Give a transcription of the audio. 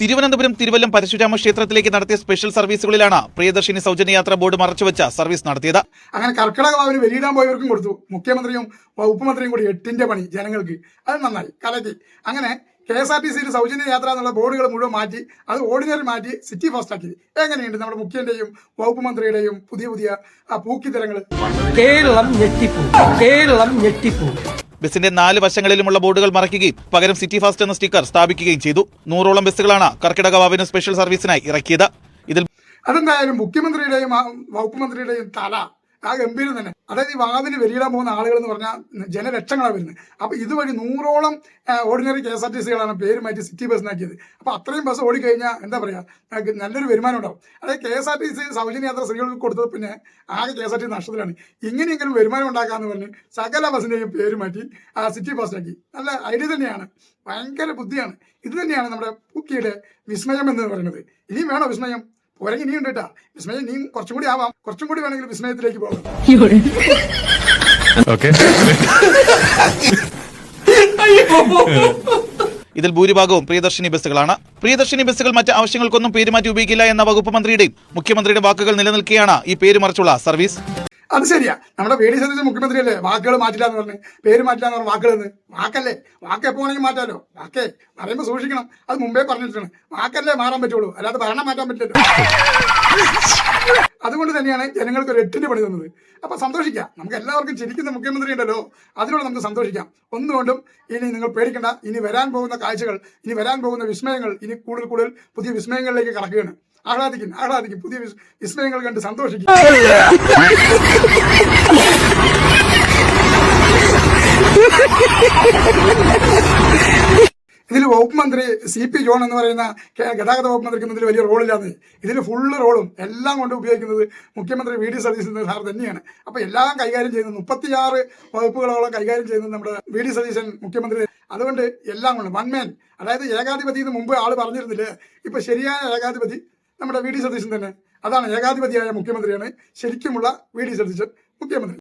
തിരുവനന്തപുരം തിരുവല്ലം പരശുരാമ ക്ഷേത്രത്തിലേക്ക് നടത്തിയ സ്പെഷ്യൽ സർവീസുകളിലാണ് പ്രിയദർശിനി സൗജന്യ യാത്ര ബോർഡ് മറച്ചുവെച്ച സർവീസ് നടത്തിയത്. അങ്ങനെ കർക്കിടക വാവിന് വെളിയിടാൻ പോയവർക്കും കൊടുത്തു. മുഖ്യമന്ത്രിയും വകുപ്പ് മന്ത്രിയും കൂടി 8ന്റെ പണി ജനങ്ങൾക്ക്. അത് നന്നായി, കലക്കി. അങ്ങനെ KSRTCയിൽ സൗജന്യ യാത്ര എന്നുള്ള ബോർഡുകൾ മുഴുവൻ മാറ്റി അത് ഓർഡിനറി മാറ്റി സിറ്റി ഫാസ്റ്റ് ആക്കി. എങ്ങനെയുണ്ട് നമ്മുടെ മുഖ്യന്റെയും വകുപ്പ് മന്ത്രിയുടെയും പുതിയ പുതിയ പൂക്കിത്തരങ്ങൾ? കേരളം ഞെട്ടിപ്പൂ. ബസിന്റെ 4 വശങ്ങളിലുമുള്ള ബോർഡുകൾ മറയ്ക്കുകയും പകരം സിറ്റി ഫാസ്റ്റ് എന്ന സ്റ്റിക്കർ സ്ഥാപിക്കുകയും ചെയ്തു. 100ഓളം ബസ്സുകളാണ് കർക്കിടക വാവിന് സ്പെഷ്യൽ സർവീസിനായി ഇറക്കിയത്. ഇതിൽ അതെന്തായാലും മുഖ്യമന്ത്രിയുടെയും വകുപ്പ് മന്ത്രിയുടെയും തല ആ ഗംഭീരം തന്നെ. അതായത് ഈ വാവിന് വെളിയിടാൻ പോകുന്ന ആളുകൾ എന്ന് പറഞ്ഞാൽ ജനലക്ഷങ്ങളാണ് വരുന്നത്. അപ്പൊ ഇതുവഴി 100ഓളം ഓർഡിനറി KSRTCകളാണ് പേര് മാറ്റി സിറ്റി ബസ്സിനാക്കിയത്. അപ്പൊ അത്രയും ബസ് ഓടിക്കഴിഞ്ഞാൽ എന്താ പറയാ, നല്ലൊരു വരുമാനം ഉണ്ടാവും. അതായത് KSRTC സൗജന്യ യാത്ര സ്ത്രീകൾക്ക് കൊടുത്തത് പിന്നെ ആകെ KSRTC നഷ്ടത്തിലാണ്. ഇങ്ങനെയെങ്കിലും വരുമാനം ഉണ്ടാക്കാന്ന് പറഞ്ഞ് സകല ബസ്സിന്റെയും പേര് മാറ്റി സിറ്റി ബസ്സിനാക്കി. നല്ല ഐഡിയ തന്നെയാണ്, ഭയങ്കര ബുദ്ധിയാണ്. ഇത് തന്നെയാണ് നമ്മുടെ പൂക്കിയുടെ വിസ്മയം എന്ന് പറയുന്നത്. ഇനിയും വേണോ വിസ്മയം? പോരെങ്കിൽ ഇനിയും ഉണ്ട് കേട്ടാ വിസ്മയം. ഇനിയും കുറച്ചും കൂടി ആവാം, കുറച്ചും കൂടി വേണമെങ്കിൽ വിസ്മയത്തിലേക്ക് പോകാം. ഇതിൽ ഭൂരിഭാഗവും പ്രിയദർശിനി ബസ്സുകളാണ്. പ്രിയദർശിനി ബസ്സുകൾ മറ്റ് ആവശ്യങ്ങൾക്കൊന്നും പേരുമാറ്റി ഉപയോഗിക്കില്ല എന്ന വകുപ്പ് മന്ത്രിയുടെയും മുഖ്യമന്ത്രിയുടെ വാക്കുകൾ നിലനിൽക്കെയാണ് ഈ പേര് മറച്ചുള്ള സർവീസ്. അത് ശരിയാ, നമ്മുടെ VD സതീശൻ മുഖ്യമന്ത്രിയല്ലേ വാക്കുകൾ മാറ്റില്ല എന്ന് പറഞ്ഞ്, പേര് മാറ്റില്ല എന്ന് പറഞ്ഞ വാക്കുകൾ വാക്കല്ലേ, വാക്ക് എപ്പോ വേണമെങ്കിൽ മാറ്റാലോ. വാക്കേ പറയുമ്പോൾ സൂക്ഷിക്കണം. അത് മുമ്പേ പറഞ്ഞിട്ടാണ്, വാക്കല്ലേ മാറാൻ പറ്റുള്ളൂ, അല്ലാതെ ഭരണം മാറ്റാൻ പറ്റില്ലല്ലോ. അതുകൊണ്ട് തന്നെയാണ് ജനങ്ങൾക്ക് ഒരു 8ന്റെ പണി തന്നത്. അപ്പൊ സന്തോഷിക്കാം, നമുക്ക് എല്ലാവർക്കും ചിരിക്കുന്ന മുഖ്യമന്ത്രി ഉണ്ടല്ലോ, അതിനോട് നമുക്ക് സന്തോഷിക്കാം. ഒന്നുകൊണ്ടും ഇനി നിങ്ങൾ പേടിക്കണ്ട. ഇനി വരാൻ പോകുന്ന കാഴ്ചകൾ, ഇനി വരാൻ പോകുന്ന വിസ്മയങ്ങൾ, ഇനി കൂടുതൽ കൂടുതൽ പുതിയ വിസ്മയങ്ങളിലേക്ക് കടക്കുകയാണ്. ആഹ്ലാദിക്കും, പുതിയ വിസ്മയങ്ങൾ കണ്ട് സന്തോഷിക്കും. ഇതിൽ വകുപ്പ് മന്ത്രി CP ജോൺ എന്ന് പറയുന്ന ഗതാഗത വകുപ്പ് മന്ത്രിക്ക് ഇതിൽ വലിയ റോളില്ലാതെ, ഇതിൽ ഫുള്ള് റോളും എല്ലാം കൊണ്ട് ഉപയോഗിക്കുന്നത് മുഖ്യമന്ത്രി VD സതീശൻ സാർ തന്നെയാണ്. അപ്പൊ എല്ലാം കൈകാര്യം ചെയ്യുന്നത് 36 വകുപ്പുകളോളം കൈകാര്യം ചെയ്യുന്നത് നമ്മുടെ VD സതീശൻ മുഖ്യമന്ത്രി. അതുകൊണ്ട് എല്ലാം കൊണ്ട് വൺമാൻ, അതായത് ഏകാധിപതി എന്ന് മുമ്പ് ആള് പറഞ്ഞിരുന്നില്ലേ, ഇപ്പൊ ശരിയായ ഏകാധിപതി നമ്മുടെ VD സതീശൻ തന്നെ. അതാണ് ഏകാധിപതിയായ മുഖ്യമന്ത്രിയാണ് ശരിക്കുമുള്ള VD സതീശൻ മുഖ്യമന്ത്രി.